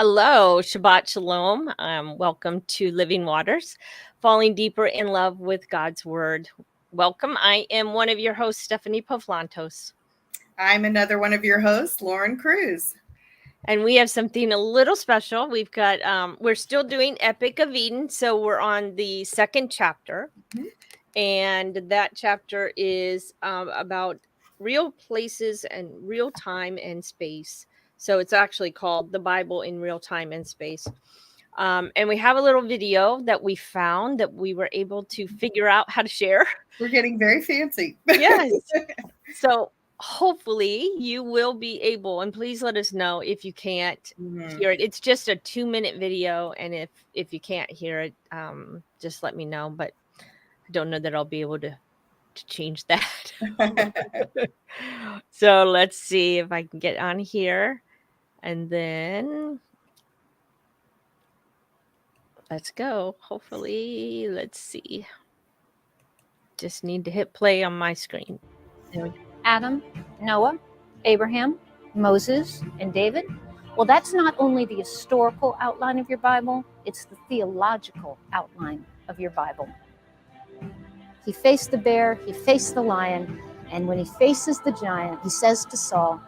Hello, Shabbat Shalom. Welcome to Living Waters, falling deeper in love with God's Word. Welcome. I am one of your hosts, Stephanie Pavlantos. I'm another one of your hosts, Lauren Cruz. And we have something a little special. We've got, we're still doing Epic of Eden. So we're on the second chapter. Mm-hmm. And that chapter is about real places and real time and space. So it's actually called The Bible in Real Time and Space. And we have a little video that we found that we were able to figure out how to share. We're getting very fancy. Yes. So hopefully you will be able, and please let us know if you can't hear it. It's just a 2-minute video. And if you can't hear it, just let me know. But I don't know that I'll be able to change that. So let's see if I can get on here, and then let's go. Hopefully, let's see. Just need to hit play on my screen. There we go. Adam, Noah, Abraham, Moses, and David. Well, that's not only the historical outline of your Bible, it's the theological outline of your Bible. He faced the bear, he faced the lion, and when he faces the giant, he says to Saul,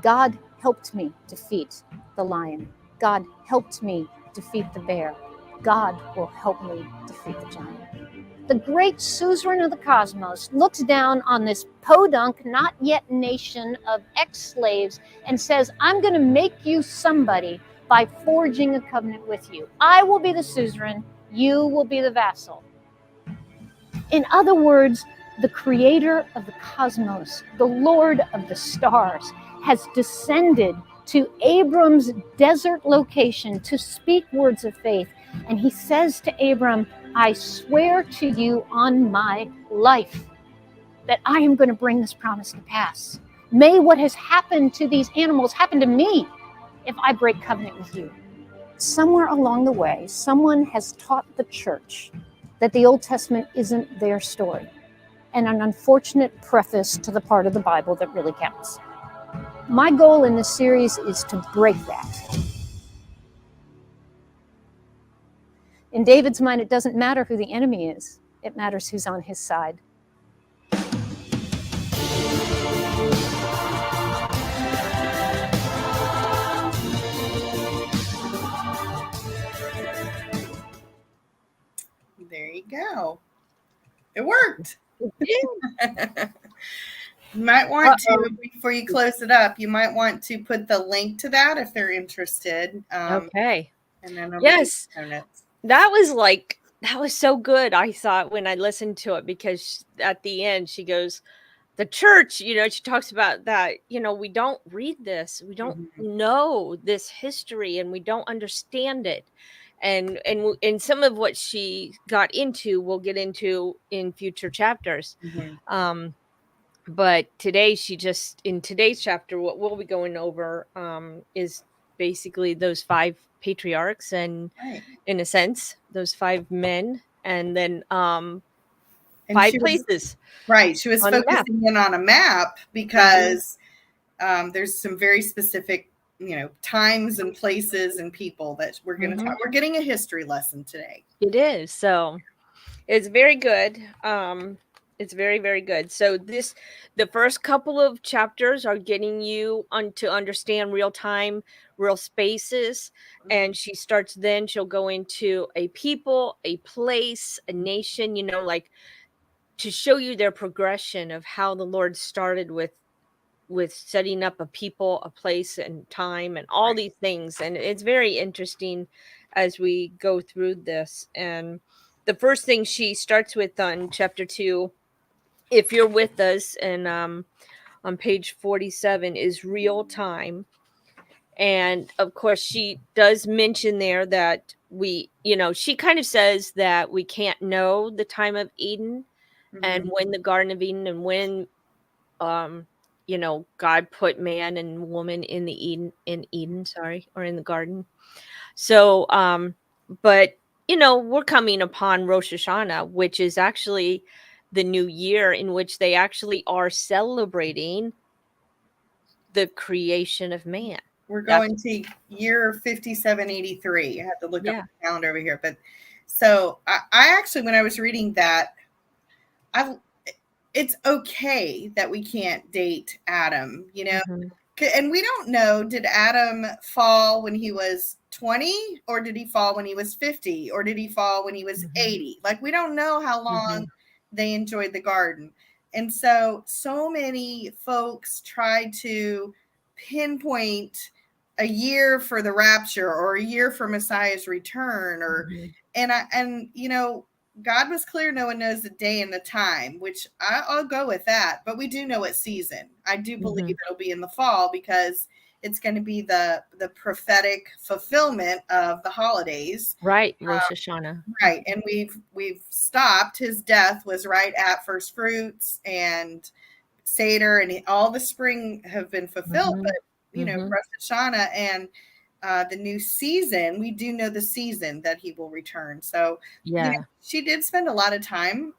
God helped me defeat the lion. God helped me defeat the bear. God will help me defeat the giant. The great suzerain of the cosmos looks down on this podunk, not yet nation of ex-slaves and says, I'm going to make you somebody by forging a covenant with you. I will be the suzerain, you will be the vassal. In other words, the creator of the cosmos, the Lord of the stars, has descended to Abram's desert location to speak words of faith. And he says to Abram, I swear to you on my life that I am going to bring this promise to pass. May what has happened to these animals happen to me if I break covenant with you. Somewhere along the way, someone has taught the church that the Old Testament isn't their story, and an unfortunate preface to the part of the Bible that really counts. My goal in this series is to break that. In David's mind, it doesn't matter who the enemy is. It matters who's on his side. There you go. It worked. You might want to, before you close it up, you might want to put the link to that if they're interested. Okay. And then yes. That was so good. I thought when I listened to it, because at the end she goes, the church, she talks about that, we don't read this. We don't know this history, and we don't understand it. And some of what she got into, we'll get into in future chapters. But today in today's chapter, what we'll be going over is basically those 5 patriarchs, and in a sense, those 5 men, and then 5 places. Right. She was focusing in on a map because there's some very specific, times and places and people that we're going to talk. We're getting a history lesson today. It is. So it's very good. It's very, very good. So the first couple of chapters are getting you to understand real time, real spaces. And she'll go into a people, a place, a nation, to show you their progression of how the Lord started with setting up a people, a place, and time, and all these things. And it's very interesting as we go through this. And the first thing she starts with on chapter 2, if you're with us, and on page 47, is real time. And of course, she does mention there that she kind of says that we can't know the time of Eden and when the Garden of Eden, and when God put man and woman in Eden, or in the garden. So but we're coming upon Rosh Hashanah, which is actually the new year, in which they actually are celebrating the creation of man. we're going to year 5783. I have to look up the calendar over here. But so I actually, when I was reading that, it's okay that we can't date Adam, you know, and we don't know, did Adam fall when he was 20, or did he fall when he was 50, or did he fall when he was 80? Like, we don't know how long they enjoyed the garden. And so many folks tried to pinpoint a year for the rapture or a year for Messiah's return, or and you know, God was clear, no one knows the day and the time, which I'll go with that. But we do know what season. I do believe it'll be in the fall, because it's going to be the prophetic fulfillment of the holidays. Right, Rosh Hashanah. Right, and we've stopped. His death was right at first fruits and Seder, and all the spring have been fulfilled. But you know, Rosh Hashanah and the new season, we do know the season that he will return. So you know, she did spend a lot of time,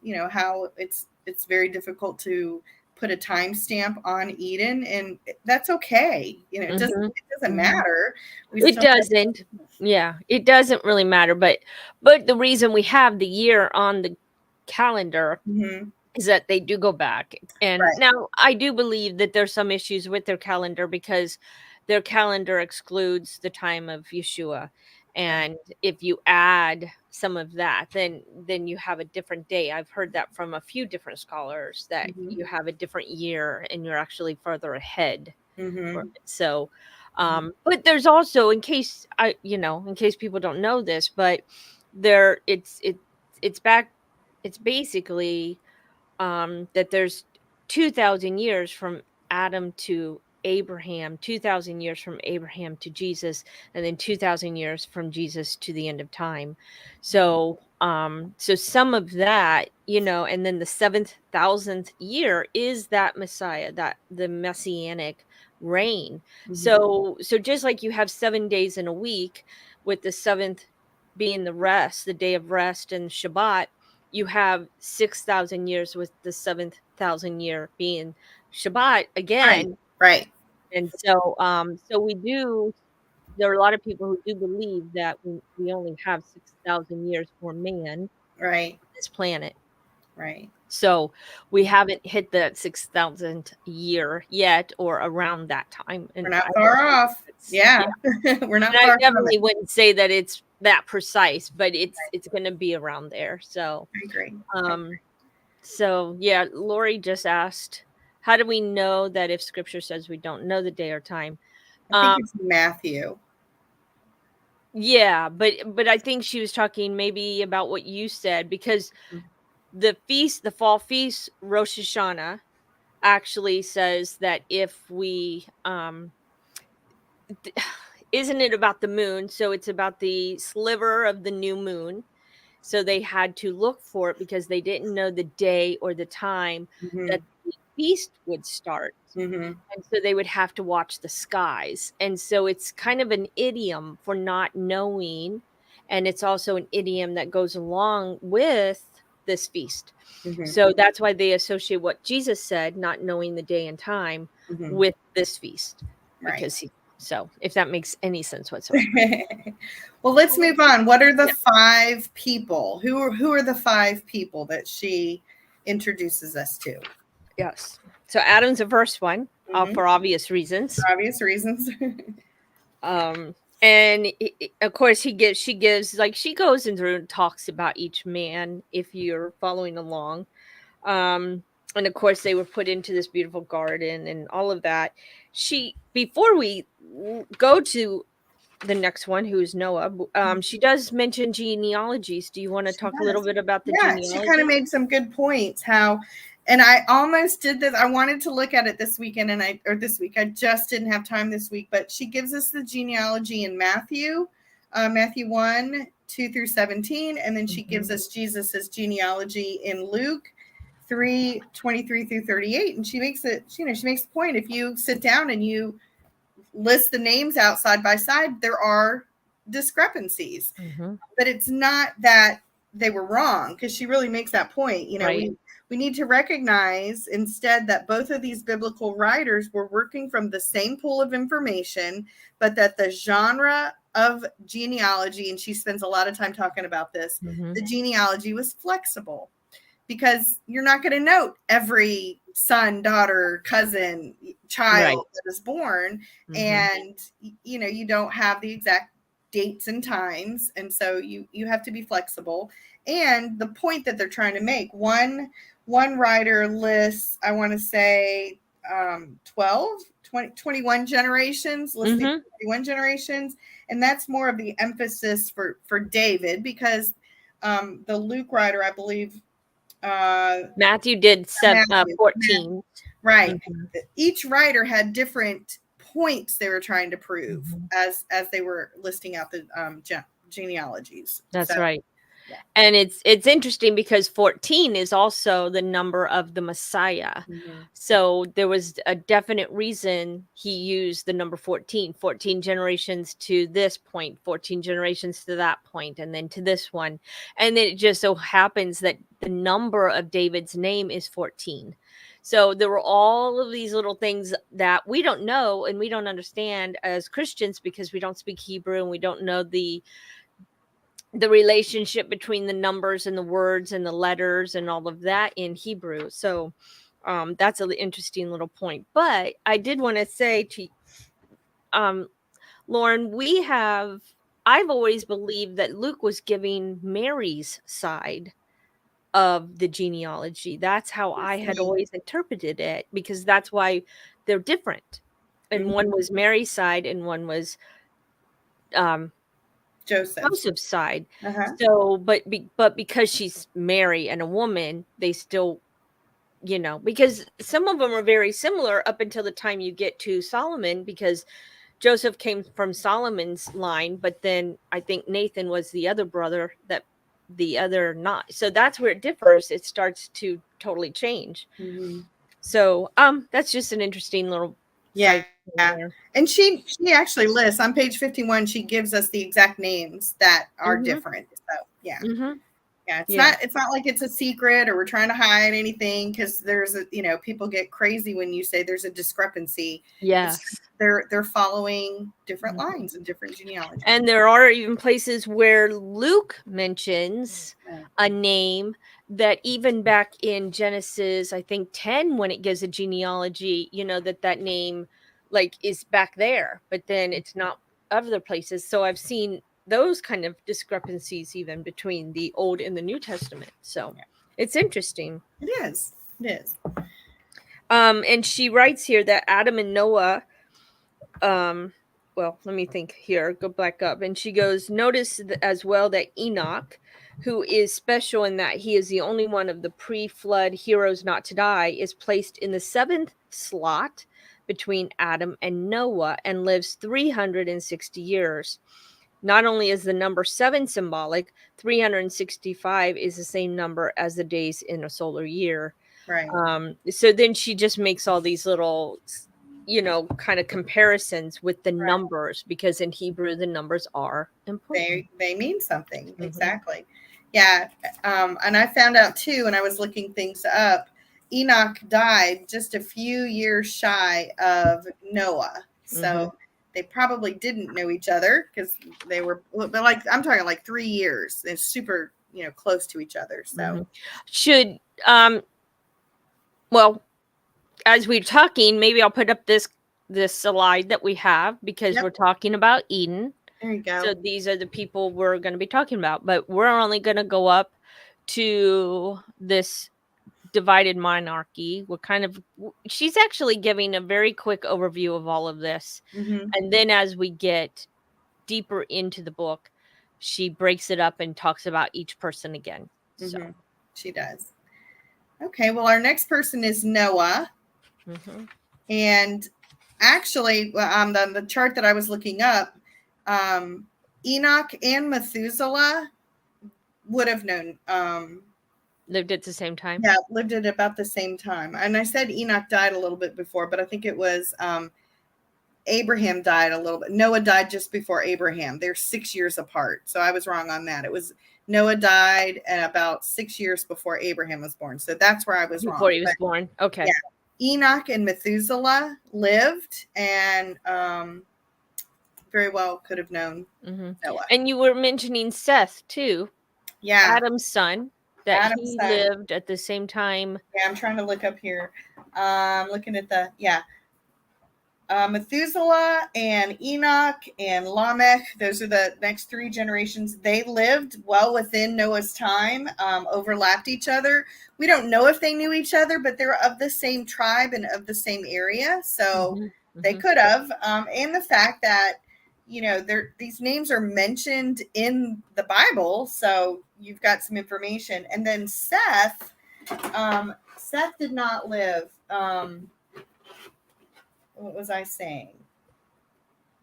you know, how it's very difficult to put a timestamp on Eden, and that's okay. You know, it doesn't matter. It doesn't. Yeah, it doesn't really matter. But the reason we have the year on the calendar is that they do go back. And now I do believe that there's some issues with their calendar, because their calendar excludes the time of Yeshua. And if you add some of that, then you have a different day. I've heard that from a few different scholars, that you have a different year and you're actually further ahead. So, but there's also, in case people don't know this, but it's basically that there's 2,000 years from Adam to Abraham, 2,000 years from Abraham to Jesus, and then 2,000 years from Jesus to the end of time. So some of that, you know, and then the 7,000th year is that Messiah, that the messianic reign. So just like you have 7 days in a week, with the seventh being the rest, the day of rest, and Shabbat, you have 6,000 years with the 7,000 year being Shabbat again. Right. And so, there are a lot of people who do believe that we only have 6,000 years for man on this planet. Right. So we haven't hit that 6,000th year yet, or around that time. And we're not far off. Yeah. We're not far. I definitely wouldn't say that it's that precise, but it's going to be around there. So I agree. So yeah, Lori just asked, how do we know that if Scripture says we don't know the day or time? I think it's Matthew. Yeah, but I think she was talking maybe about what you said, because the fall feast, Rosh Hashanah, actually says that if we isn't it about the moon? So it's about the sliver of the new moon. So they had to look for it, because they didn't know the day or the time that the feast would start. And so they would have to watch the skies. And so it's kind of an idiom for not knowing. And it's also an idiom that goes along with this feast. So that's why they associate what Jesus said, not knowing the day and time, with this feast. Because so if that makes any sense whatsoever. Well, let's move on. What are the 5 people? Who are the 5 people that she introduces us to? Yes. So Adam's the first one, for obvious reasons. And of course she gives like, she goes in through and talks about each man, if you're following along. And of course they were put into this beautiful garden and all of that. Before we go to the next one, who is Noah, she does mention genealogies. Do you want to talk a little bit about the genealogy? She kind of made some good points. And I almost did this. I wanted to look at it this weekend, this week. I just didn't have time this week. But she gives us the genealogy in Matthew 1, 2 through 17, and then she gives us Jesus's genealogy in Luke 3, 23 through 38. And she makes it. She makes the point. If you sit down and you list the names out side by side, there are discrepancies. But it's not that they were wrong, because she really makes that point. We we need to recognize instead that both of these biblical writers were working from the same pool of information, but that the genre of genealogy, and she spends a lot of time talking about this, the genealogy was flexible, because you're not going to note every son, daughter, cousin, child that is born. And, you don't have the exact dates and times. And so you have to be flexible. And the point that they're trying to make, one writer lists, I want to say 21 generations, listing 21 generations. And that's more of the emphasis for David, because the Luke writer, I believe, Matthew did 14. Right. Each writer had different points they were trying to prove as they were listing out the genealogies. That's right. Yeah. And it's interesting because 14 is also the number of the Messiah. So there was a definite reason he used the number 14 generations to this point, 14 generations to that point, and then to this one. And then it just so happens that the number of David's name is 14. So there were all of these little things that we don't know and we don't understand as Christians, because we don't speak Hebrew and we don't know the relationship between the numbers and the words and the letters and all of that in Hebrew. So that's an interesting little point. But I did want to say to Lauren, I've always believed that Luke was giving Mary's side of the genealogy. That's how I had always interpreted it, because that's why they're different. And one was Mary's side and one was Joseph's side. So, but because she's Mary and a woman, they still, because some of them are very similar up until the time you get to Solomon, because Joseph came from Solomon's line, but then I think Nathan was the other brother that the other not. So that's where it differs. It starts to totally change. So that's just an interesting little Yeah. And she actually lists on page 51, she gives us the exact names that are different. So yeah. It's not like it's a secret or we're trying to hide anything, because there's people get crazy when you say there's a discrepancy. Yes. They're following different lines and different genealogies. And there are even places where Luke mentions a name that even back in Genesis, I think 10, when it gives a genealogy, that name is back there, but then it's not other places. So I've seen those kind of discrepancies even between the Old and the New Testament. So it's interesting. It is. And she writes here that Adam and Noah, well, let me think here, go back up. And she goes, notice as well that Enoch, who is special in that he is the only one of the pre-flood heroes not to die, is placed in the 7th slot between Adam and Noah and lives 360 years. Not only is the number 7 symbolic, 365 is the same number as the days in a solar year. Right. So then she just makes all these little, kind of comparisons with the numbers, because in Hebrew, the numbers are important. They mean something. Exactly. Yeah. And I found out too, when I was looking things up, Enoch died just a few years shy of Noah. So they probably didn't know each other, because they were, but I'm talking 3 years. They're super, close to each other. So should, well, as we're talking, maybe I'll put up this slide that we have, because we're talking about Eden. There you go. So these are the people we're going to be talking about, but we're only going to go up to this divided monarchy. She's actually giving a very quick overview of all of this. And then as we get deeper into the book, she breaks it up and talks about each person again. So she does. Okay, well, our next person is Noah. And actually, the chart that I was looking up, Enoch and Methuselah would have known. Lived at the same time? Yeah, lived at about the same time. And I said Enoch died a little bit before, but I think it was Abraham died a little bit. Noah died just before Abraham. They're 6 years apart. So I was wrong on that. It was Noah died and about 6 years before Abraham was born. So that's where I was wrong. Before he was born. Okay. Yeah. Enoch and Methuselah lived, and very well could have known Noah. And you were mentioning Seth too. Yeah. Adam's son. That Adam's he son. lived at the same time. Yeah, I'm trying to look up here. Looking at Methuselah and Enoch and Lamech. Those are the next 3 generations. They lived well within Noah's time, overlapped each other. We don't know if they knew each other, but they're of the same tribe and of the same area. So they could have. And the fact that, these names are mentioned in the Bible. So you've got some information. And then Seth did not live. What was I saying?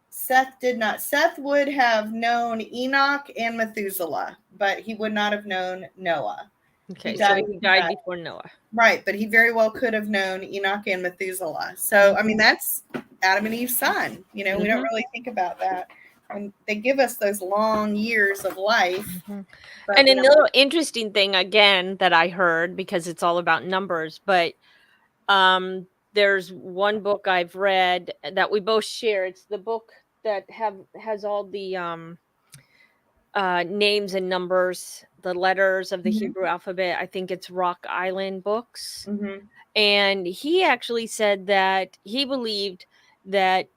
Seth did not. Seth would have known Enoch and Methuselah, but he would not have known Noah. Okay, so he died before Noah. Right, but he very well could have known Enoch and Methuselah. So, I mean, that's Adam and Eve's son. We don't really think about that. And they give us those long years of life. And another interesting thing, again, that I heard, because it's all about numbers, but there's one book I've read that we both share. It's the book that has all the names and numbers, the letters of the Hebrew alphabet. I think it's Rock Island Books. And he actually said that he believed that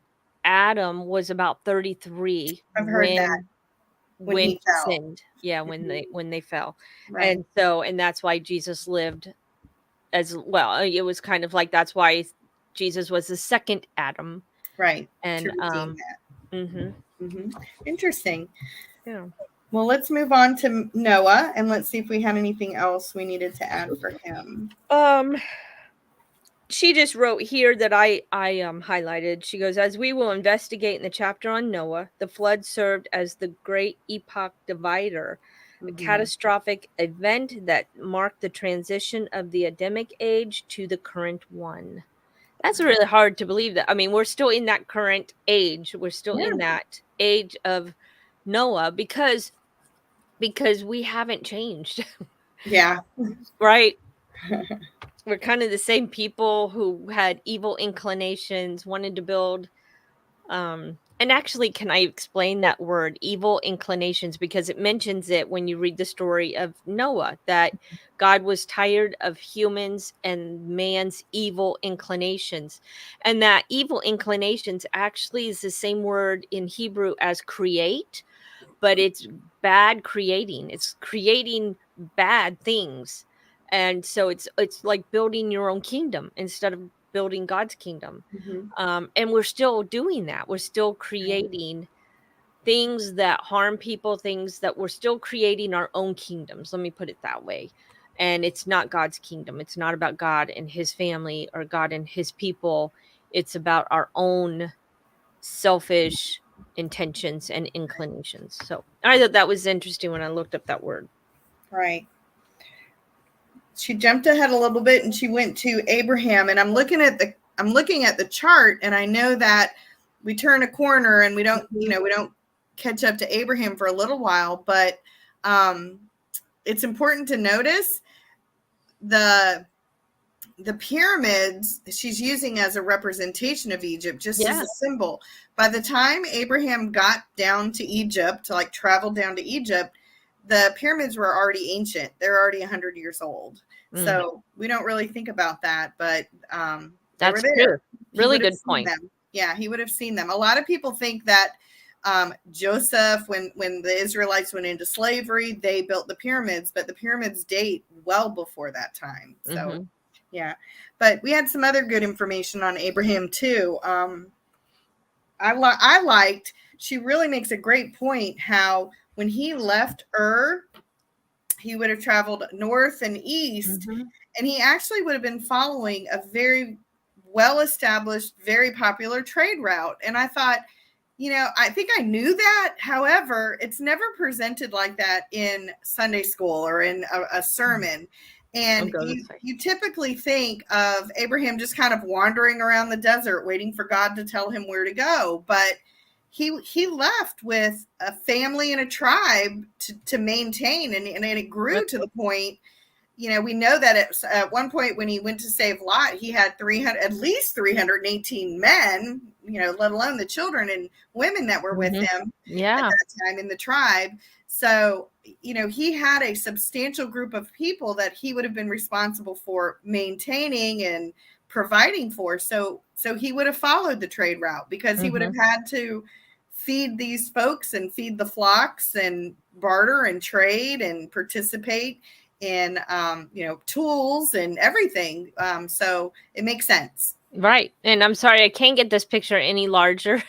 Adam was about 33. I've heard that. When he sinned. Yeah, when they fell. Right. And that's why Jesus lived as well. It was kind of like, that's why Jesus was the second Adam. Right. And interesting. Yeah. Well, let's move on to Noah, and let's see if we had anything else we needed to add for him. She just wrote here that I highlighted. She goes, as we will investigate in the chapter on Noah, the flood served as the great epoch divider, a catastrophic event that marked the transition of the Adamic age to the current one. That's really hard to believe that. I mean, we're still in that current age. We're still in that age of Noah because we haven't changed. Yeah. Right? We're kind of the same people who had evil inclinations, wanted to build. And actually, can I explain that word, evil inclinations? Because it mentions it when you read the story of Noah, that God was tired of humans and man's evil inclinations. And that evil inclinations actually is the same word in Hebrew as create, but it's bad creating. It's creating bad things. And so it's like building your own kingdom instead of building God's kingdom. And we're still doing that. We're still creating things that harm people, things that we're still creating our own kingdoms. Let me put it that way. And it's not God's kingdom. It's not about God and his family or God and his people. It's about our own selfish intentions and inclinations. So I thought that was interesting when I looked up that word. Right. She jumped ahead a little bit and she went to Abraham, and I'm looking at the chart, and I know that we turn a corner and we don't catch up to Abraham for a little while, but it's important to notice the pyramids she's using as a representation of Egypt, just as a symbol. By the time Abraham got down to Egypt, to travel down to Egypt, the pyramids were already ancient. They're already 100 years old. So we don't really think about that, but that's true. Really good point. Yeah, he would have seen them. A lot of people think that Joseph, when the Israelites went into slavery, they built the pyramids, but the pyramids date well before that time. So yeah, but we had some other good information on Abraham too. I liked, she really makes a great point how when he left Ur, he would have traveled north and east, and he actually would have been following a very well-established, very popular trade route. And I thought, I think I knew that. However, it's never presented like that in Sunday school or in a sermon. And you typically think of Abraham just kind of wandering around the desert, waiting for God to tell him where to go. But he left with a family and a tribe to maintain, and it grew to the point. We know that at one point when he went to save Lot, he had at least 318 men, let alone the children and women that were with him at that time in the tribe. So, he had a substantial group of people that he would have been responsible for maintaining and providing for. So he would have followed the trade route, because he would have had to feed these folks and feed the flocks and barter and trade and participate in tools and everything. So it makes sense. Right. And I'm sorry, I can't get this picture any larger.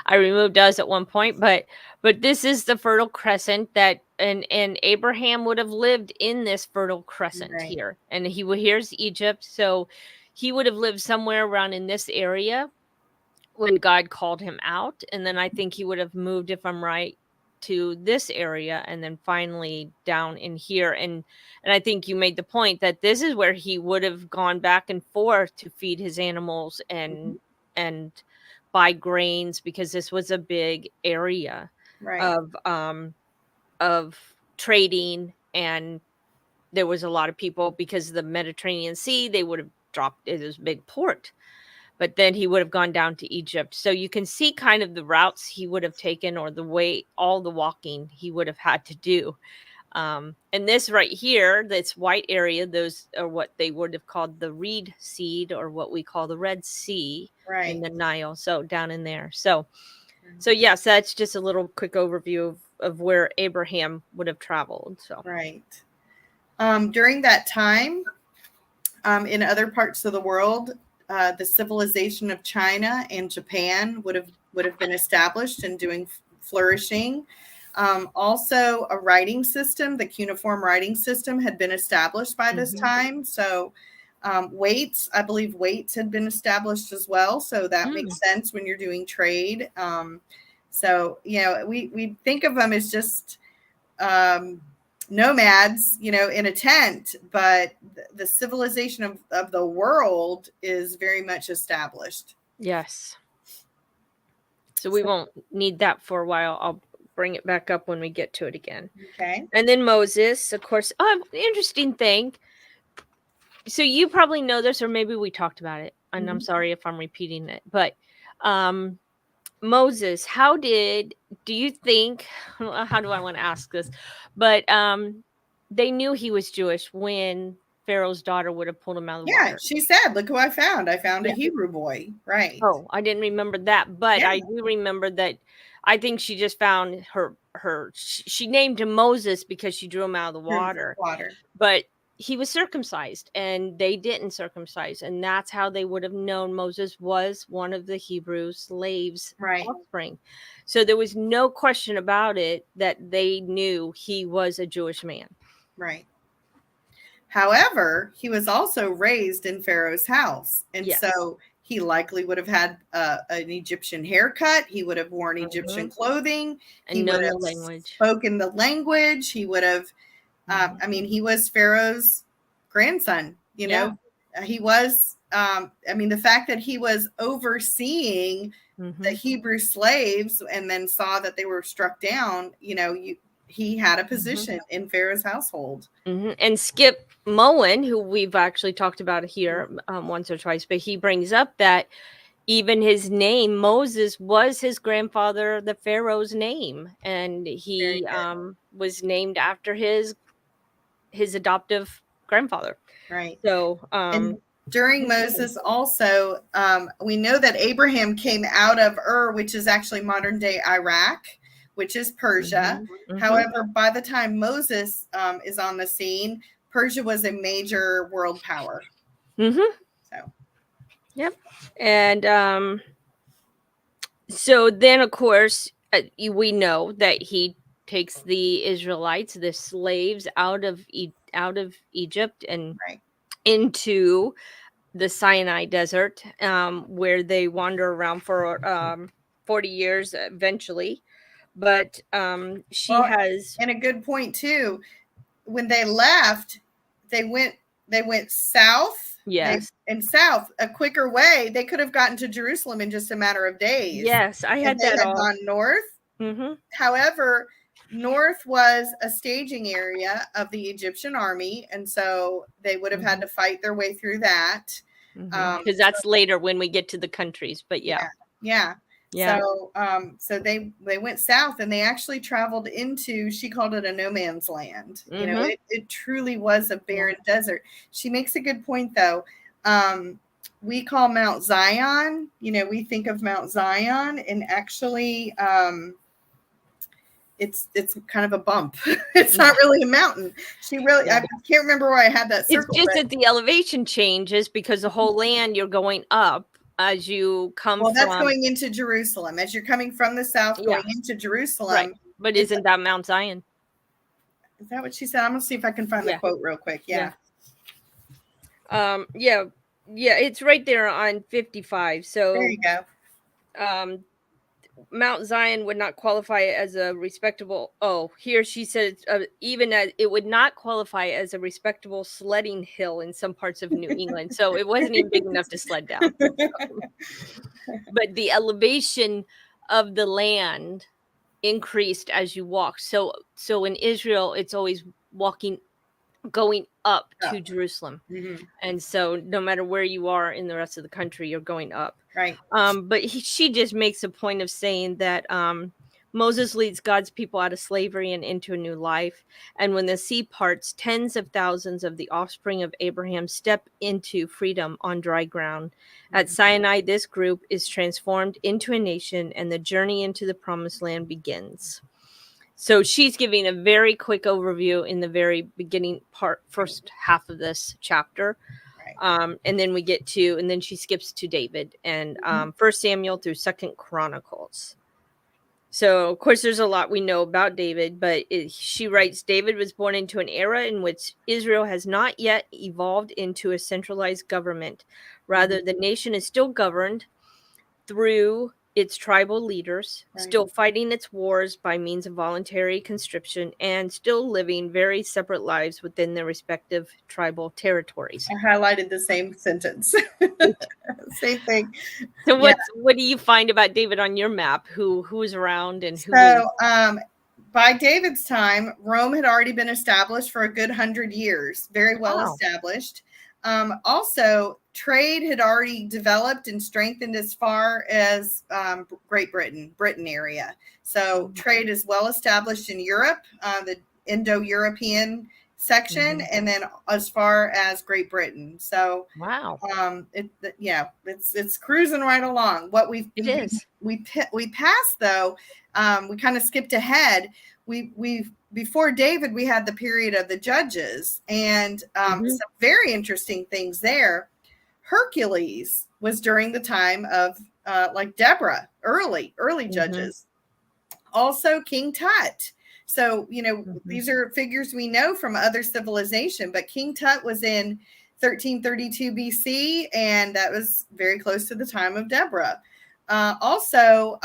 I removed us at one point, but this is the Fertile Crescent that and Abraham would have lived in this Fertile Crescent here. And here's Egypt. So he would have lived somewhere around in this area when God called him out. And then I think he would have moved, if I'm right, to this area, and then finally down in here. And I think you made the point that this is where he would have gone back and forth to feed his animals and buy grains, because this was a big area of trading, and there was a lot of people because of the Mediterranean Sea. They would have dropped it as a big port. But then he would have gone down to Egypt. So you can see kind of the routes he would have taken, or the way, all the walking he would have had to do. And this right here, this white area, those are what they would have called the reed seed, or what we call the Red Sea in the Nile. So down in there. So yes, that's just a little quick overview of where Abraham would have traveled. So during that time, in other parts of the world, the civilization of China and Japan would have been established and flourishing. Also, a writing system, the cuneiform writing system, had been established by this time. So weights, I believe weights had been established as well. So that makes sense when you're doing trade. So we think of them as just nomads, in a tent, but the civilization of the world is very much established. Yes. So we won't need that for a while. I'll bring it back up when we get to it again. Okay. And then Moses, of course. Interesting thing. So you probably know this, or maybe we talked about it, and I'm sorry if I'm repeating it, but Moses, do you think, how do I want to ask this? But they knew he was Jewish when Pharaoh's daughter would have pulled him out of the water. Yeah, she said, look who I found. I found a Hebrew boy. Right. Oh, I didn't remember that, but I do remember that. I think she just found she named him Moses because she drew him out of the water. But he was circumcised, and they didn't circumcise, and that's how they would have known Moses was one of the Hebrew slaves' offspring. So there was no question about it that they knew he was a Jewish man. Right. However, he was also raised in Pharaoh's house, and so he likely would have had an Egyptian haircut. He would have worn Egyptian clothing. And he would have spoken the language. He would have. He was Pharaoh's grandson, he was, the fact that he was overseeing the Hebrew slaves and then saw that they were struck down, he had a position in Pharaoh's household. And Skip Moen, who we've actually talked about here once or twice, but he brings up that even his name, Moses, was his grandfather, the Pharaoh's name. And he was named after his adoptive grandfather. Right. So and during Moses also, we know that Abraham came out of Ur, which is actually modern day Iraq, which is Persia. However, by the time Moses is on the scene, Persia was a major world power. So and so then of course we know that he takes the Israelites, the slaves, out of Egypt and into the Sinai desert, where they wander around for 40 years eventually. But and a good point too. When they left, they went south. Yes. And south, a quicker way. They could have gotten to Jerusalem in just a matter of days. Yes, I had they that had all. gone north. Mm-hmm. However, north was a staging area of the Egyptian army, and so they would have had to fight their way through that. Because that's later when we get to the countries, but yeah. So they went south, and they actually traveled into, she called it a no man's land. You know, it truly was a barren desert. She makes a good point though. We call Mount Zion, you know, we think of Mount Zion, and actually it's kind of a bump. It's not really a mountain. I can't remember where I had that circle. It's just that the elevation changes because the whole land you're going up as you come from. That's going into Jerusalem. As you're coming from the south going into Jerusalem. Right. But isn't that Mount Zion? Is that what she said? I'm going to see if I can find the quote real quick. Yeah. It's right there on 55. So there you go. Mount Zion would not qualify as a respectable. Oh, here she said even as it would not qualify as a respectable sledding hill in some parts of New England. So it wasn't even big enough to sled down. But the elevation of the land increased as you walked. So in Israel, it's always going up to Jerusalem. And so no matter where you are in the rest of the country, you're going up. Right. But she just makes a point of saying that Moses leads God's people out of slavery and into a new life. And when the sea parts, tens of thousands of the offspring of Abraham step into freedom on dry ground. At Sinai, this group is transformed into a nation, and the journey into the promised land begins. So she's giving a very quick overview in the very beginning first half of this chapter. Right. And then she skips to David and 1 Samuel through 2 Chronicles. So, of course, there's a lot we know about David, but she writes, David was born into an era in which Israel has not yet evolved into a centralized government. Rather, the nation is still governed through its tribal leaders, still fighting its wars by means of voluntary conscription, and still living very separate lives within their respective tribal territories. I highlighted the same sentence. Same thing. So what do you find about David on your map? Who's around and who? So by David's time, Rome had already been established for a good 100 years, very well established. Also, trade had already developed and strengthened as far as Great Britain area. So trade is well established in Europe, the Indo-European section, and then as far as Great Britain. So it's cruising right along. We passed though, we kind of skipped ahead. Before David, we had the period of the judges, and some very interesting things there. Hercules was during the time of like Deborah, early judges. Also King Tut. So, you know, these are figures we know from other civilization, but King Tut was in 1332 BC, and that was very close to the time of Deborah. Also,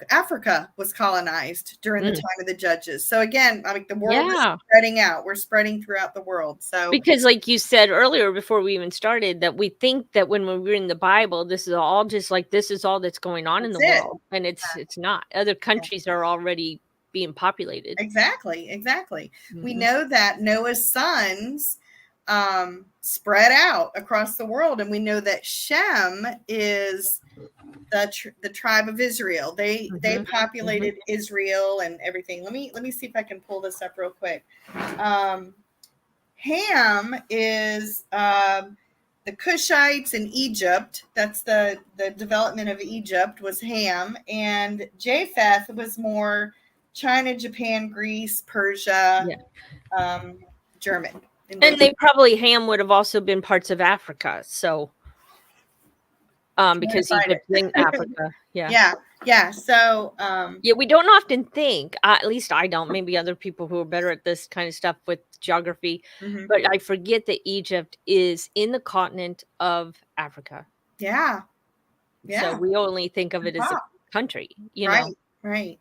Africa was colonized during the time of the judges. So again, I mean, the world is spreading out. We're spreading throughout the world. So because like you said earlier, before we even started, that we think that when we're in the Bible, this is all just like, this is all that's going on in the world. And it's not. Other countries are already being populated. Exactly. We know that Noah's sons spread out across the world. And we know that Shem is the tribe of Israel. They populated Israel and everything. Let me see if I can pull this up real quick. Ham is the Cushites in Egypt. That's the development of Egypt was Ham, and Japheth was more China, Japan, Greece, Persia, German. And they probably Ham would have also been parts of Africa. So because Egypt in Africa. So we don't often think, at least I don't, maybe other people who are better at this kind of stuff with geography, but I forget that Egypt is in the continent of Africa. So we only think of it as a country, you know. Right.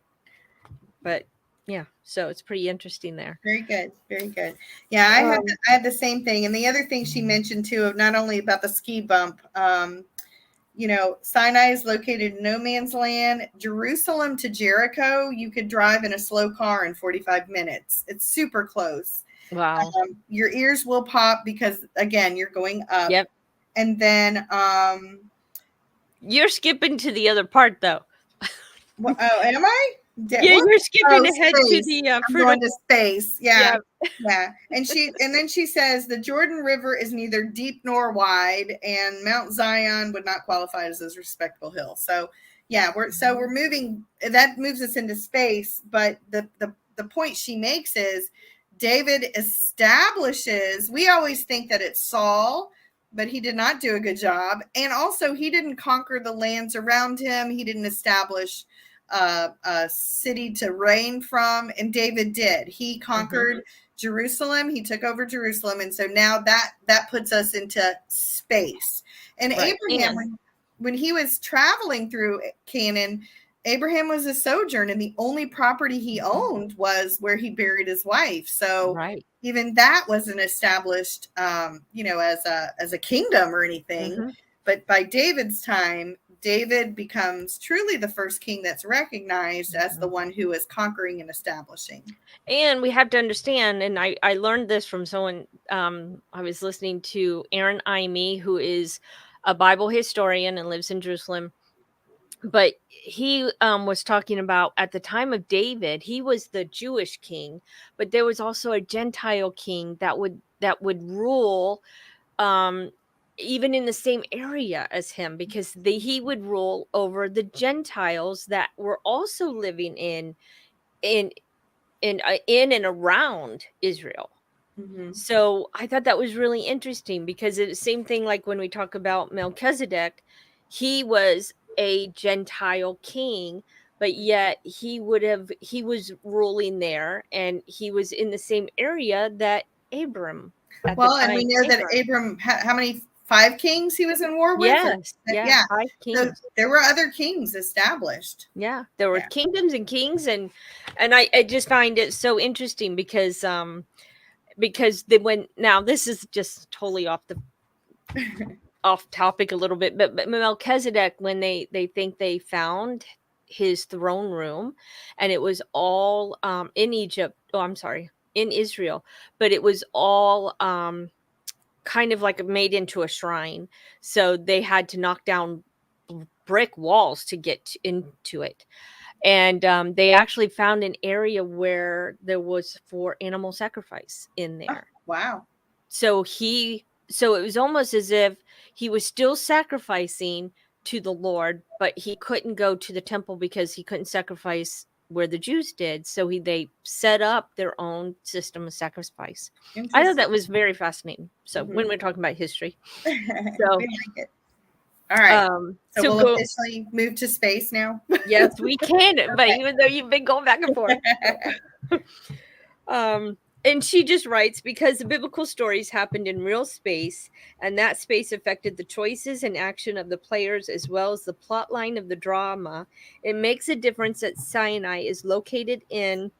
But Yeah. So it's pretty interesting there. Very good. Very good. Yeah, I had the same thing. And the other thing she mentioned too, of not only about the ski bump, Sinai is located in no man's land. Jerusalem to Jericho, you could drive in a slow car in 45 minutes. It's super close. Wow. Your ears will pop because, again, you're going up. Yep. And then you're skipping to the other part, though. Am I? Yeah, you're skipping ahead to the I'm fruit going to space. Yeah. Yeah. And then she says the Jordan River is neither deep nor wide, and Mount Zion would not qualify as a respectable hill. So yeah, we're moving. That moves us into space. But the point she makes is David establishes. We always think that it's Saul, but he did not do a good job, and also he didn't conquer the lands around him. He didn't establish a city to reign from, and David did. He conquered Jerusalem. He took over Jerusalem, and so now that puts us into space. And right. Abraham, when he was traveling through Canaan, Abraham was a sojourn, and the only property he owned was where he buried his wife. So even that wasn't established, as a kingdom or anything. But by David's time, David becomes truly the first king that's recognized as the one who is conquering and establishing. And we have to understand, and I learned this from someone, I was listening to Aaron Imee, who is a Bible historian and lives in Jerusalem. But he was talking about at the time of David, he was the Jewish king, but there was also a Gentile king that would rule even in the same area as him, because he would rule over the Gentiles that were also living in and around Israel. So I thought that was really interesting, because it's the same thing like when we talk about Melchizedek, he was a Gentile king, but yet he was ruling there, and he was in the same area that Abram. And we know that Abram, how many? 5 kings he was in war with? Yes. Yeah. 5 kings. So there were other kings established. Yeah. There were kingdoms and kings. And I just find it so interesting because now this is just totally off topic a little bit, but Melchizedek, when they think they found his throne room, and it was all in Egypt. Oh, I'm sorry, in Israel, but it was all kind of like made into a shrine. So they had to knock down brick walls to get into it. And they actually found an area where there was for animal sacrifice in there. Oh, wow. So it was almost as if he was still sacrificing to the Lord, but he couldn't go to the temple because he couldn't sacrifice where the Jews did. So they set up their own system of sacrifice. I thought that was very fascinating. So when we're talking about history. So we like it. All right. So we'll officially move to space now. Yes, we can. But even though you've been going back and forth. And she just writes, because the biblical stories happened in real space, and that space affected the choices and action of the players as well as the plot line of the drama, it makes a difference that Sinai is located in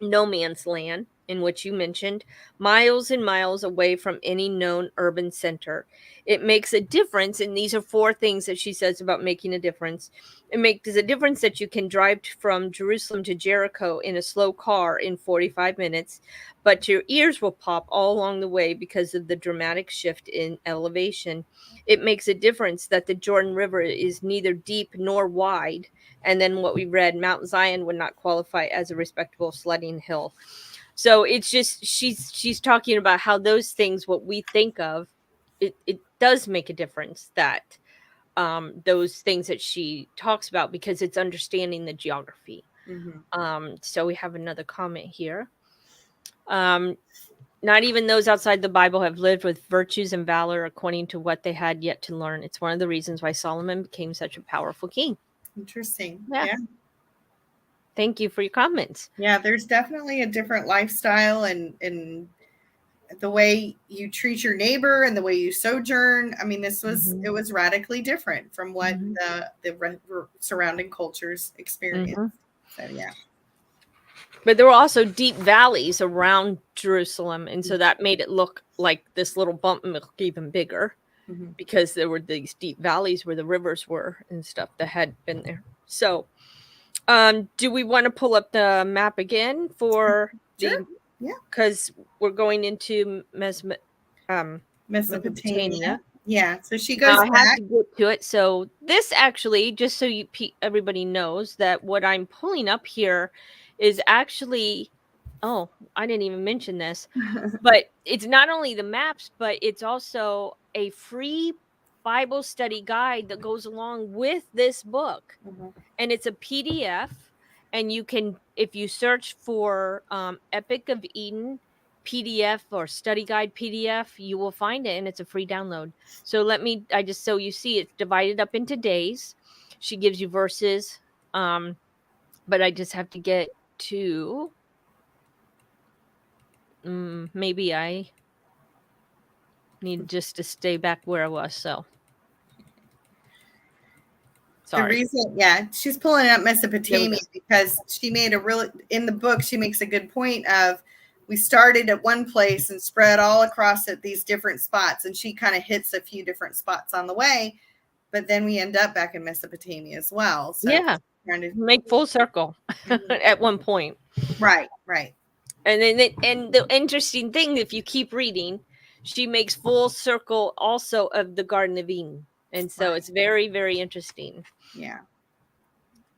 no man's land, in which you mentioned, miles and miles away from any known urban center. It makes a difference, and these are 4 things that she says about making a difference. It makes a difference that you can drive from Jerusalem to Jericho in a slow car in 45 minutes, but your ears will pop all along the way because of the dramatic shift in elevation. It makes a difference that the Jordan River is neither deep nor wide. And then what we read, Mount Zion would not qualify as a respectable sledding hill. So it's just, she's talking about how those things, what we think of, it does make a difference, that those things that she talks about, because it's understanding the geography. So we have another comment here. Not even those outside the Bible have lived with virtues and valor according to what they had yet to learn. It's one of the reasons why Solomon became such a powerful king. Interesting. Yeah. Thank you for your comments. Yeah, there's definitely a different lifestyle and the way you treat your neighbor and the way you sojourn. I mean, it was radically different from what the surrounding cultures experienced. So yeah. But there were also deep valleys around Jerusalem, and so that made it look like this little bump looked even bigger, because there were these deep valleys where the rivers were and stuff that had been there. So, do we want to pull up the map again for Sure. Yeah. Because we're going into Mesopotamia. Yeah. So she goes I have back. to get to it. So this actually, just so everybody knows that what I'm pulling up here is actually, oh, I didn't even mention this, but it's not only the maps, but it's also a free Bible study guide that goes along with this book. And it's a PDF. And you can, if you search for Epic of Eden PDF or study guide PDF, you will find it, and it's a free download. So so you see it's divided up into days. She gives you verses, but I just have to get to, maybe I need just to stay back where I was. So sorry. The reason, she's pulling up Mesopotamia because she made in the book, she makes a good point of, we started at one place and spread all across at these different spots. And she kind of hits a few different spots on the way, but then we end up back in Mesopotamia as well. So trying to make full circle at one point. Right. And then, and the interesting thing, if you keep reading, she makes full circle also of the Garden of Eden. And so it's very, very interesting. Yeah.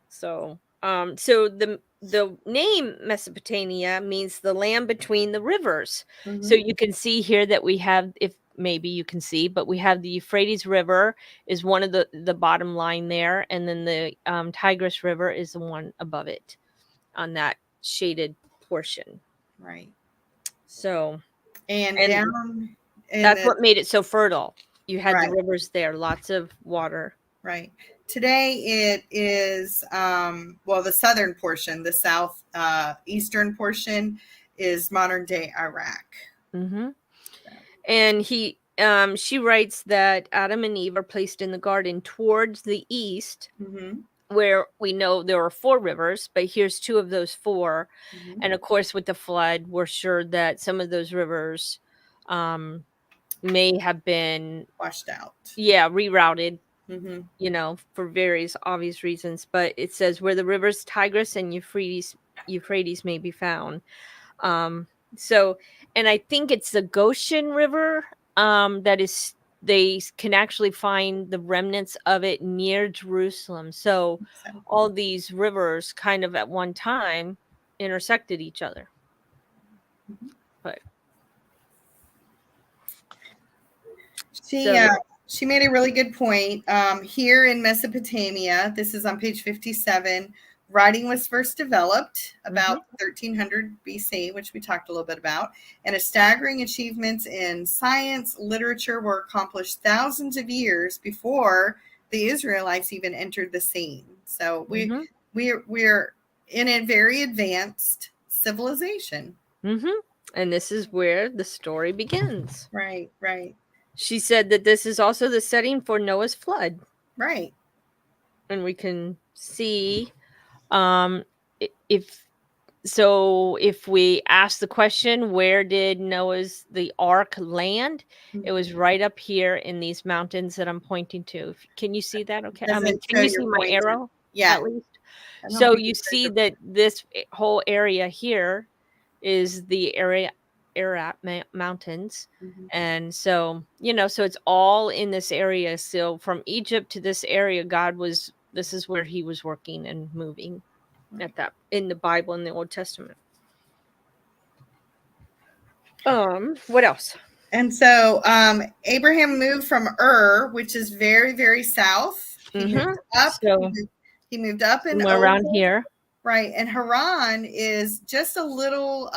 So, so the name Mesopotamia means the land between the rivers. So you can see here that we have, if maybe you can see, but we have the Euphrates River is one of the bottom line there. And then the Tigris River is the one above it on that shaded portion. Right. So, and down. That's what made it so fertile. You had the rivers there, lots of water. Right. Today it is, the southern portion, the south eastern portion is modern day Iraq. And she writes that Adam and Eve are placed in the garden towards the east, where we know there are 4 rivers, but here's 2 of those 4. And of course, with the flood, we're sure that some of those rivers may have been washed out. Yeah, rerouted, for various obvious reasons. But it says where the rivers Tigris and Euphrates may be found. So, and I think it's the Goshen River that is, they can actually find the remnants of it near Jerusalem. So all these rivers kind of at one time intersected each other. But she made a really good point. Here in Mesopotamia, this is on page 57, writing was first developed about 1300 BC, which we talked a little bit about, and a staggering achievements in science, literature were accomplished thousands of years before the Israelites even entered the scene. So we're in a very advanced civilization. And this is where the story begins. Right. She said that this is also the setting for Noah's flood. Right. And we can see if we ask the question, where did the ark land? It was right up here in these mountains that I'm pointing to. Can you see that? Okay. Can you see my arrow? Yeah. At least. So you see that this whole area here is the Ararat Mountains. And so, so it's all in this area. So from Egypt to this area, this is where he was working and moving in the Bible, in the Old Testament. What else? And so Abraham moved from Ur, which is very, very south. He moved up. So he moved up and around here. Right. And Haran is just a little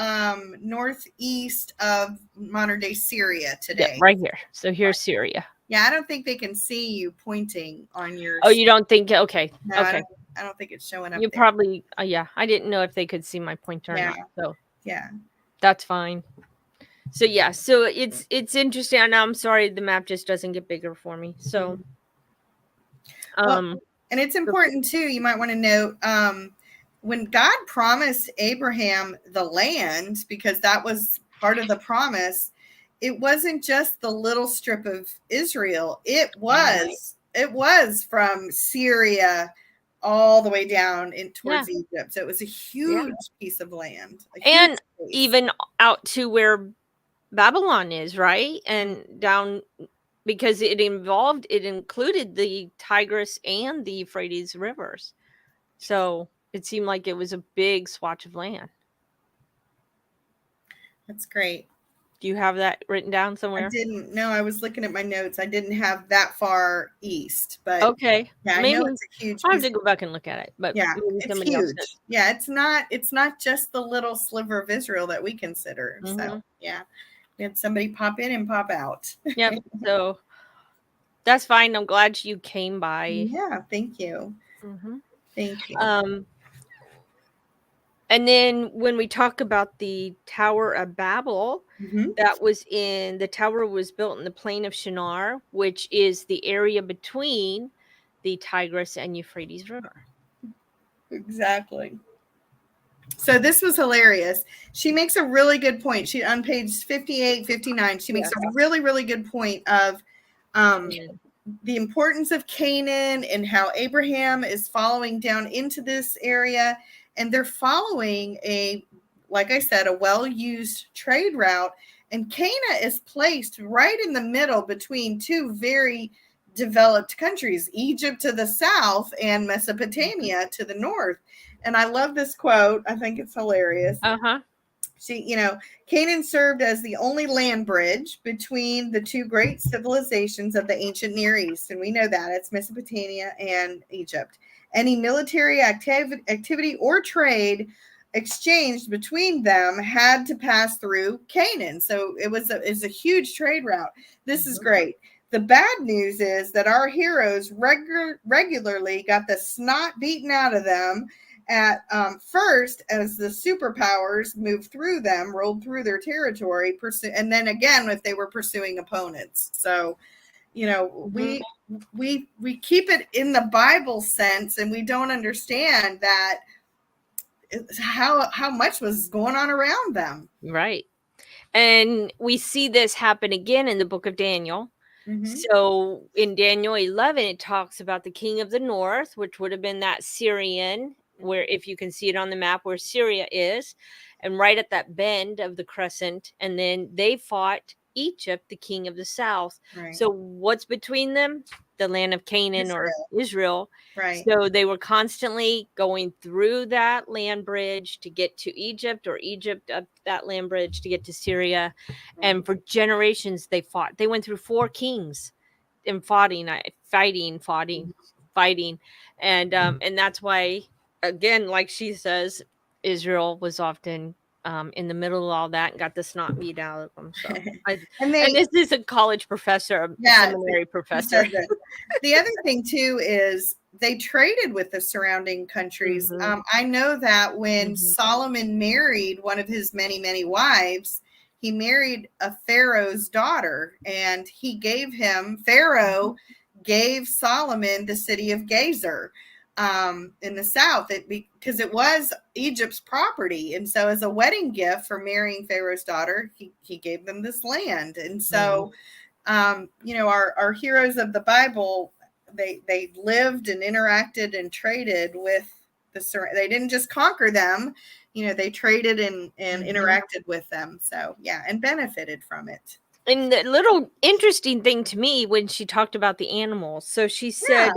northeast of modern day Syria today. Yeah, right here. So here's Syria. Yeah, I don't think they can see you pointing on your. Oh, you don't think? Okay. No, okay. I don't think it's showing up. You there. Probably, I didn't know if they could see my pointer or not. So yeah, that's fine. So so it's interesting. And I'm sorry, the map just doesn't get bigger for me. So, and it's important too. You might want to note when God promised Abraham the land, because that was part of the promise, it wasn't just the little strip of Israel. It was from Syria all the way down towards Egypt. So it was a huge piece of land. And even out to where Babylon is, right? And down, because it included the Tigris and the Euphrates rivers. So it seemed like it was a big swatch of land. That's great. Do you have that written down somewhere? I didn't. No, I was looking at my notes. I didn't have that far east, but okay. Yeah, maybe I know it's a huge. I have to go back and look at it, but yeah, it's huge. Yeah, it's not just the little sliver of Israel that we consider. Mm-hmm. So yeah, we had somebody pop in and pop out. Yep. So that's fine. I'm glad you came by. Yeah, thank you. Mm-hmm. Thank you. And then when we talk about the Tower of Babel, the tower was built in the plain of Shinar, which is the area between the Tigris and Euphrates River. Exactly. So this was hilarious. She makes a really good point. She on page 58, 59, she makes a really, really good point of the importance of Canaan and how Abraham is following down into this area. And they're following like I said, a well-used trade route. And Canaan is placed right in the middle between two very developed countries, Egypt to the south and Mesopotamia to the north. And I love this quote. I think it's hilarious. Canaan served as the only land bridge between the two great civilizations of the ancient Near East. And we know that it's Mesopotamia and Egypt. Any military activity or trade exchanged between them had to pass through Canaan. So it's a huge trade route. This is great. The bad news is that our heroes regularly got the snot beaten out of them at first as the superpowers moved through them, rolled through their territory, and then again if they were pursuing opponents. So, we keep it in the Bible sense, and we don't understand that how much was going on around them. Right. And we see this happen again in the book of Daniel. So in Daniel 11, it talks about the king of the north, which would have been that Syrian, where if you can see it on the map where Syria is, and right at that bend of the crescent. And then they fought Egypt, the king of the south. Right. So what's between them? The land of Canaan or Israel. Right. So they were constantly going through that land bridge to get to Egypt, or Egypt up that land bridge to get to Syria. Right. And for generations they fought. They went through 4 kings and fighting. And that's why, again, like she says, Israel was often in the middle of all that and got the snot beat out of them. So and this is a college professor, a seminary professor. The other thing too is they traded with the surrounding countries. I know that when Solomon married one of his many, many wives, he married a Pharaoh's daughter, and Pharaoh gave Solomon the city of Gezer. In the south, because it was Egypt's property, and so as a wedding gift for marrying Pharaoh's daughter, he gave them this land. And so our heroes of the Bible, they lived and interacted and traded with they didn't just conquer them, they traded and interacted with them. So and benefited from it. And the little interesting thing to me when she talked about the animals, so she said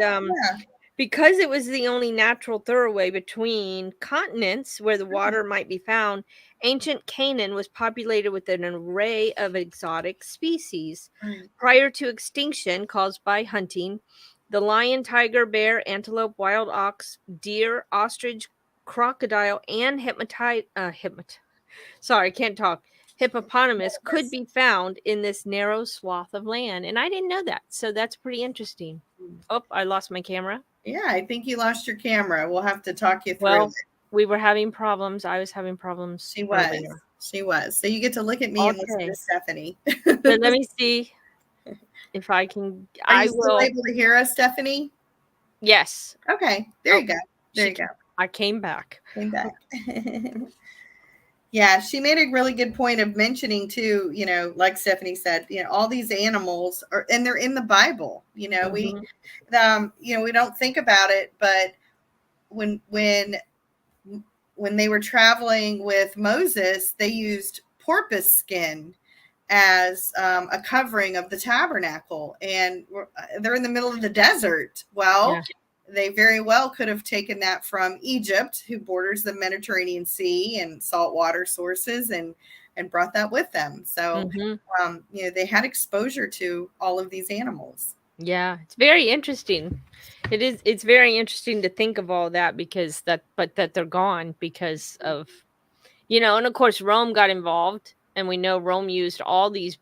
because it was the only natural thoroughway between continents where the water might be found, ancient Canaan was populated with an array of exotic species. Prior to extinction caused by hunting, the lion, tiger, bear, antelope, wild ox, deer, ostrich, crocodile, and hippopotamus could be found in this narrow swath of land. And I didn't know that. So that's pretty interesting. Oh, I lost my camera. Yeah, I think you lost your camera. We'll have to talk you through it. We were having problems. I was having problems. She was. So you get to look at me and listen to Stephanie. So let me see if I can. Are you still able to hear us, Stephanie? Yes. Okay. There you go. There you go. I came back. Came back. Yeah, she made a really good point of mentioning too, like Stephanie said, all these animals are, and they're in the Bible. We don't think about it, but when they were traveling with Moses, they used porpoise skin as a covering of the tabernacle, and they're in the middle of the desert. Well, Yeah. they very well could have taken that from Egypt, who borders the Mediterranean Sea and saltwater sources, and brought that with them. So, they had exposure to all of these animals. Yeah, it's very interesting. It's very interesting to think of all that, because that they're gone because of, and of course Rome got involved, and we know Rome used all these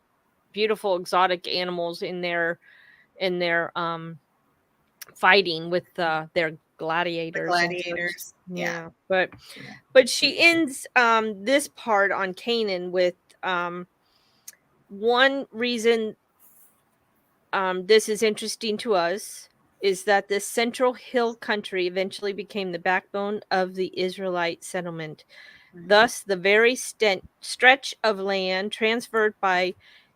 beautiful exotic animals in their fighting with their gladiators. The and such. gladiators. Yeah. But she ends this part on Canaan with one reason this is interesting to us is that this central hill country eventually became the backbone of the Israelite settlement. Thus, the very stretch of land transferred by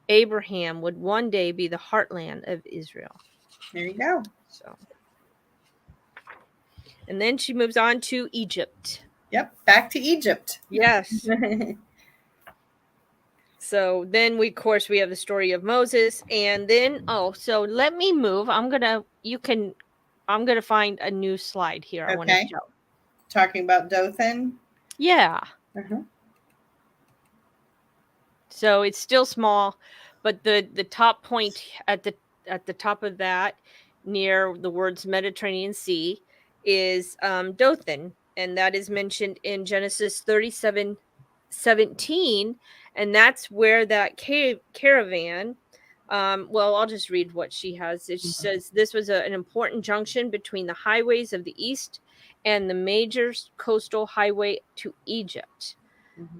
Abraham would one day be the heartland of Israel. There you go. So, and then she moves on to Egypt. Yep, back to Egypt. Yes. So then we have the story of Moses, and then so let me move. I'm gonna find a new slide here. I want to show. Talking about Dothan. Yeah. Uh-huh. So it's still small, but the top point at the top of that, near the words Mediterranean Sea, is Dothan, and that is mentioned in Genesis 37:17, and that's where that caravan. Well, I'll just read what she has. It says this was an important junction between the highways of the east and the major coastal highway to Egypt.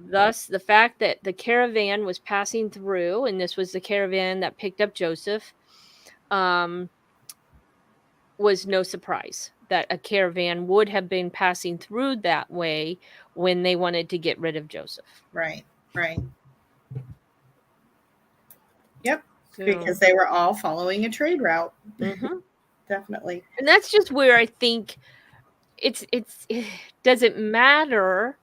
Thus, the fact that the caravan was passing through, and this was the caravan that picked up Joseph, was no surprise that a caravan would have been passing through that way when they wanted to get rid of Joseph. Right. Yep. So, because they were all following a trade route. Definitely. And that's just where I think it doesn't matter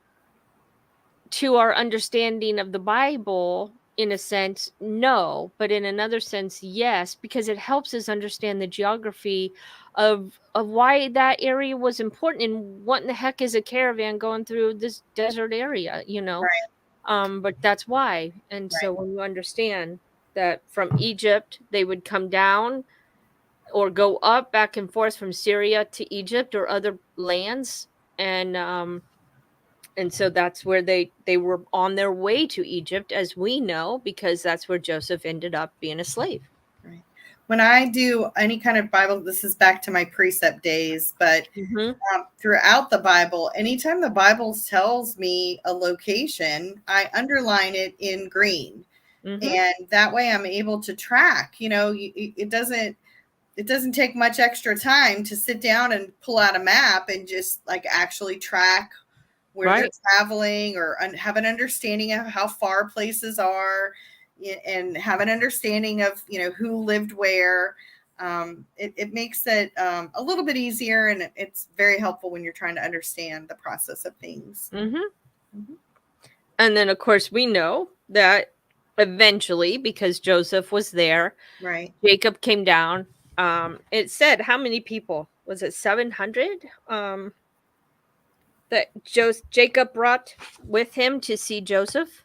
to our understanding of the Bible. In a sense, no, but in another sense, yes, because it helps us understand the geography of why that area was important, and what in the heck is a caravan going through this desert area, Right. But that's why. And so when you understand that from Egypt they would come down or go up back and forth from Syria to Egypt or other lands, and so that's where they were on their way to Egypt, as we know, because that's where Joseph ended up being a slave. Right. When I do any kind of Bible, this is back to my precept days, but throughout the Bible, anytime the Bible tells me a location, I underline it in green. And that way I'm able to track. It doesn't take much extra time to sit down and pull out a map and just like actually track where they're traveling, or have an understanding of how far places are, and have an understanding of, who lived where. It makes it a little bit easier, and it's very helpful when you're trying to understand the process of things. And then, of course, we know that eventually, because Joseph was there, right, Jacob came down. It said, how many people? Was it 700? That Jacob brought with him to see Joseph.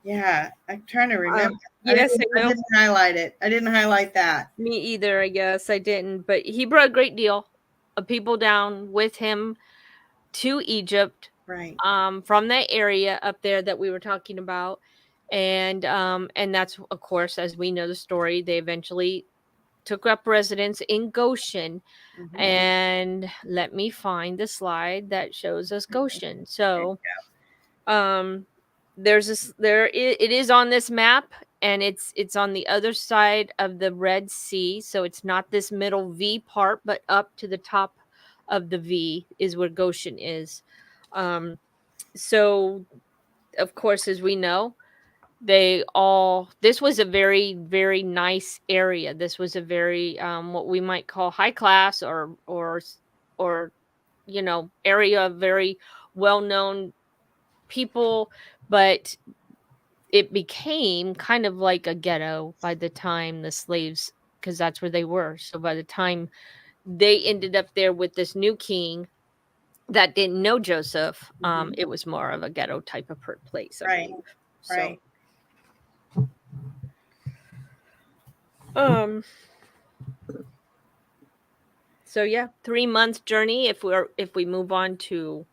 Yeah, I'm trying to remember. Yes, I didn't highlight it. I didn't highlight that. Me either, I guess. I didn't. But he brought a great deal of people down with him to Egypt, right? From that area up there that we were talking about, and that's, of course, as we know the story, they eventually took up residence in Goshen. And let me find the slide that shows us Goshen. So it is on this map, and it's on the other side of the Red Sea, so it's not this middle V part, but up to the top of the V is where Goshen is. So of course, as we know, this was a very, very nice area. This was a very what we might call high class, or area of very well-known people, but it became kind of like a ghetto by the time the slaves, because that's where they were. So by the time they ended up there with this new king that didn't know Joseph, it was more of a ghetto type of place, I believe. So, Right. So yeah, 3-month journey. If we move on to,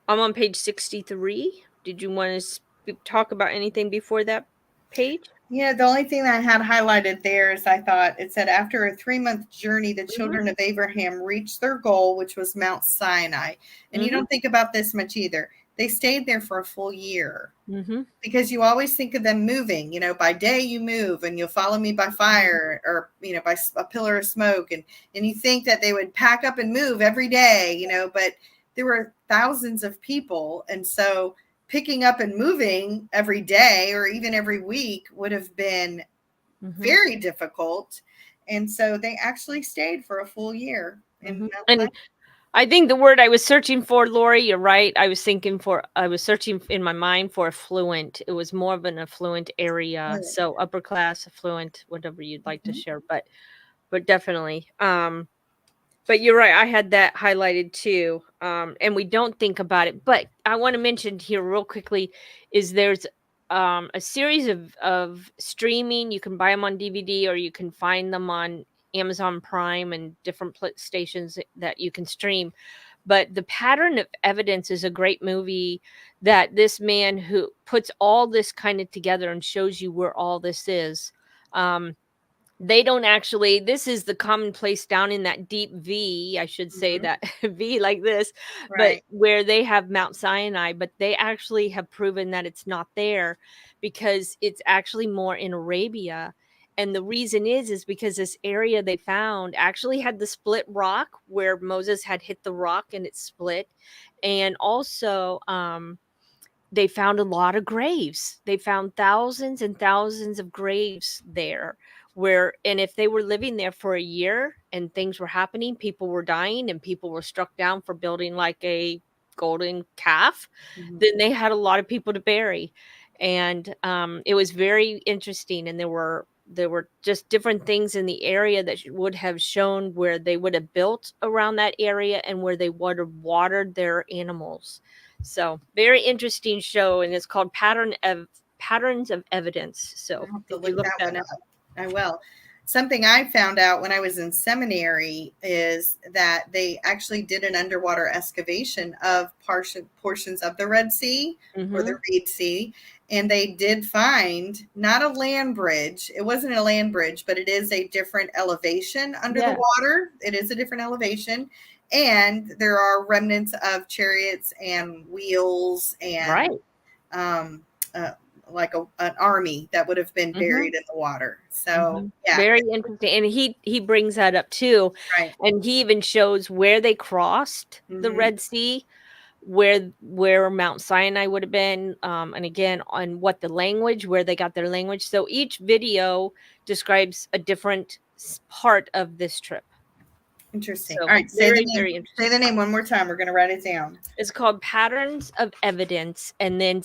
I'm on page 63. Did you want to talk about anything before that page? Yeah, the only thing that I had highlighted there is I thought it said after a 3-month journey, the children of Abraham reached their goal, which was Mount Sinai. And you don't think about this much either. They stayed there for a full year. Because you always think of them moving, by day you move and you'll follow me by fire, or, by a pillar of smoke. And you think that they would pack up and move every day, but there were thousands of people. And so picking up and moving every day or even every week would have been very difficult. And so they actually stayed for a full year. And I think the word I was searching for, Lori, you're right. I was searching in my mind for affluent. It was more of an affluent area. So upper class, affluent, whatever you'd like to share, but definitely. But you're right. I had that highlighted too. And we don't think about it, but I want to mention here real quickly is there's a series of streaming. You can buy them on DVD or you can find them on Amazon Prime and different stations that you can stream. But The Pattern of Evidence is a great movie that this man who puts all this kind of together and shows you where all this is. They don't actually, this is the commonplace down in that deep V, I should say that V like this, but where they have Mount Sinai, but they actually have proven that it's not there because it's actually more in Arabia. And the reason is because this area they found actually had the split rock where Moses had hit the rock and it split. And also, they found a lot of graves. They found thousands and thousands of graves there and if they were living there for a year and things were happening, people were dying and people were struck down for building like a golden calf, then they had a lot of people to bury. And it was very interesting. And there were just different things in the area that would have shown where they would have built around that area and where they would have watered their animals. So very interesting show, and it's called Patterns of Evidence. So I'll look that one up. I will. Something I found out when I was in seminary is that they actually did an underwater excavation of portions of the Red Sea or the Reed Sea. And they did find not a land bridge. It wasn't a land bridge, but it is a different elevation under the water. It is a different elevation. And there are remnants of chariots and wheels and like an army that would have been buried in the water. So very interesting. And he brings that up too. And he even shows where they crossed the Red Sea, where Mount Sinai would have been, and again on what the language, where they got their language. So each video describes a different part of this trip. Interesting. So, all right, say the name one more time. We're going to write it down. It's called Patterns of Evidence, and then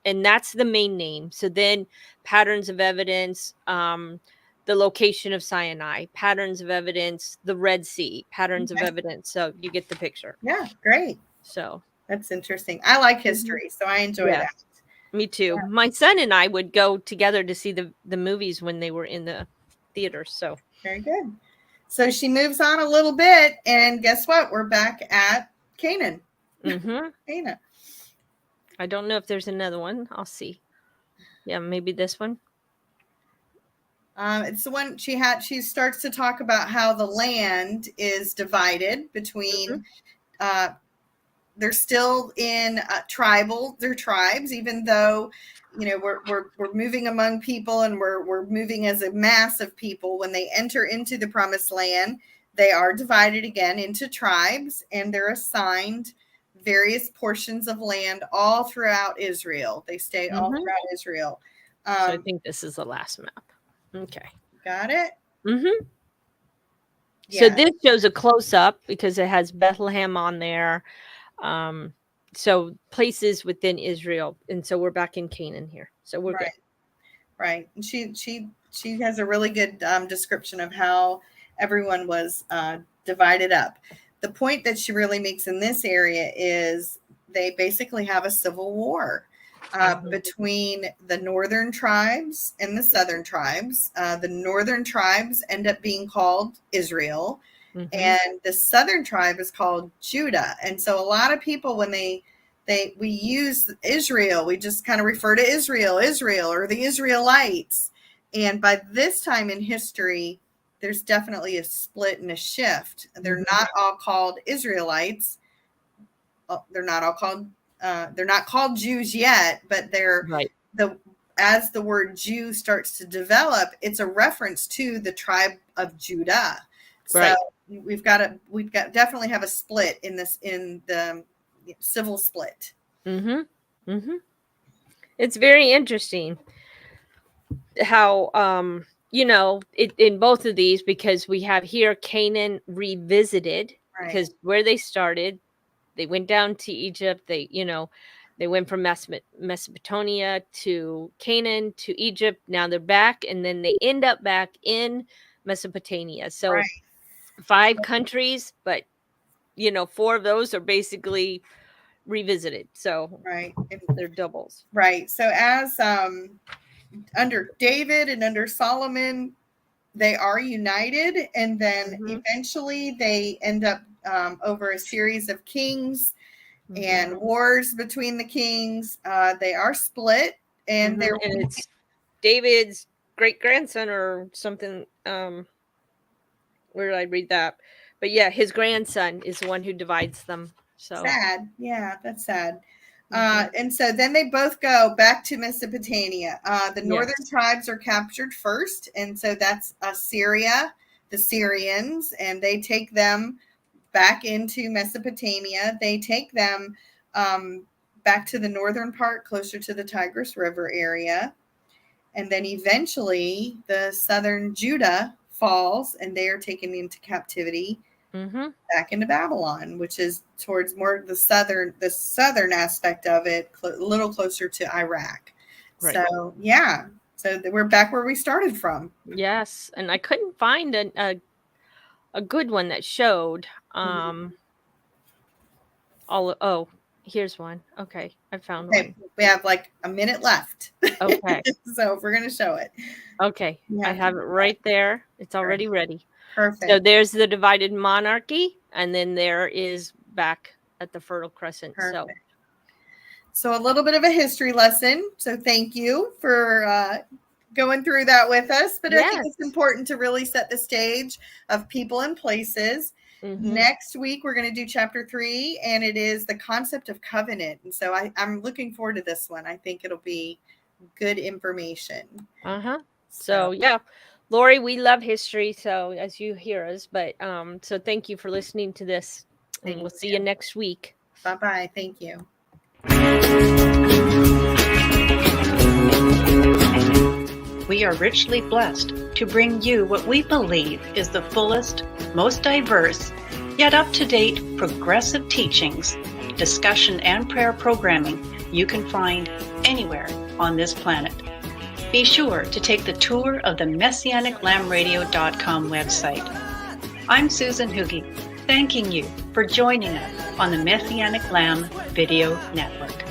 and that's the main name. So then Patterns of Evidence, the location of Sinai, Patterns of Evidence, the Red Sea, Patterns of Evidence. So you get the picture. Yeah, great. So that's interesting. I like history, so I enjoy that. Me too. Yeah. My son and I would go together to see the movies when they were in the theater. So very good. So she moves on a little bit, and guess what? We're back at Canaan. Canaan. I don't know if there's another one. I'll see. Yeah, maybe this one. It's the one she starts to talk about how the land is divided between. They're still in they're tribes, even though we're moving among people and we're moving as a mass of people. When they enter into the promised land, they are divided again into tribes, and they're assigned various portions of land all throughout Israel. They stay all throughout Israel. So I think this is the last map. Okay. Got it? Mm-hmm. Yeah. So this shows a close-up because it has Bethlehem on there. So places within Israel. And so we're back in Canaan here. So we're good. Right. And she has a really good description of how everyone was divided up. The point that she really makes in this area is they basically have a civil war between the northern tribes and the southern tribes. The northern tribes end up being called Israel, and the southern tribe is called Judah. And so a lot of people, when we use Israel, we just kind of refer to Israel, or the Israelites. And by this time in history, there's definitely a split and a shift. They're not all called Israelites. They're not called Jews yet, but they're as the word Jew starts to develop, it's a reference to the tribe of Judah. So we've got definitely have a split in the civil split. It's very interesting how in both of these, because we have here Canaan revisited, because where they started, they went down to Egypt. They went from Mesopotamia to Canaan to Egypt. Now they're back, and then they end up back in Mesopotamia. So 5 countries, but 4 of those are basically revisited. So they're doubles. Right. So as under David and under Solomon, they are united, and then eventually they end up over a series of kings and wars between the kings. They are split, and and it's David's great grandson or something. Where did I read that? But yeah, his grandson is the one who divides them. So sad. Yeah, that's sad. And so then they both go back to Mesopotamia. The northern tribes are captured first, and so that's Assyria, the Syrians, and they take them back into Mesopotamia. They take them back to the northern part, closer to the Tigris River area, and then eventually the southern Judah falls, and they are taken into captivity. Back into Babylon, which is towards more the southern aspect of it, a little closer to Iraq. So so we're back where we started from. Yes, and I couldn't find a good one that showed here's one. Okay, I found one. We have like a minute left. Okay. So we're gonna show it. Okay, I have it right there. It's already ready. Perfect. So there's the divided monarchy, and then there is back at the Fertile Crescent. Perfect. So a little bit of a history lesson. So thank you for going through that with us. But I think it's important to really set the stage of people and places. Next week, we're going to do chapter 3, and it is the concept of covenant. And so I'm looking forward to this one. I think it'll be good information. So yeah. Lori, we love history, so as you hear us, but so thank you for listening to this, and we'll see you next week. Bye-bye. Thank you. We are richly blessed to bring you what we believe is the fullest, most diverse, yet up-to-date progressive teachings, discussion, and prayer programming you can find anywhere on this planet. Be sure to take the tour of the MessianicLambRadio.com website. I'm Susan Hoogie, thanking you for joining us on the Messianic Lamb Video Network.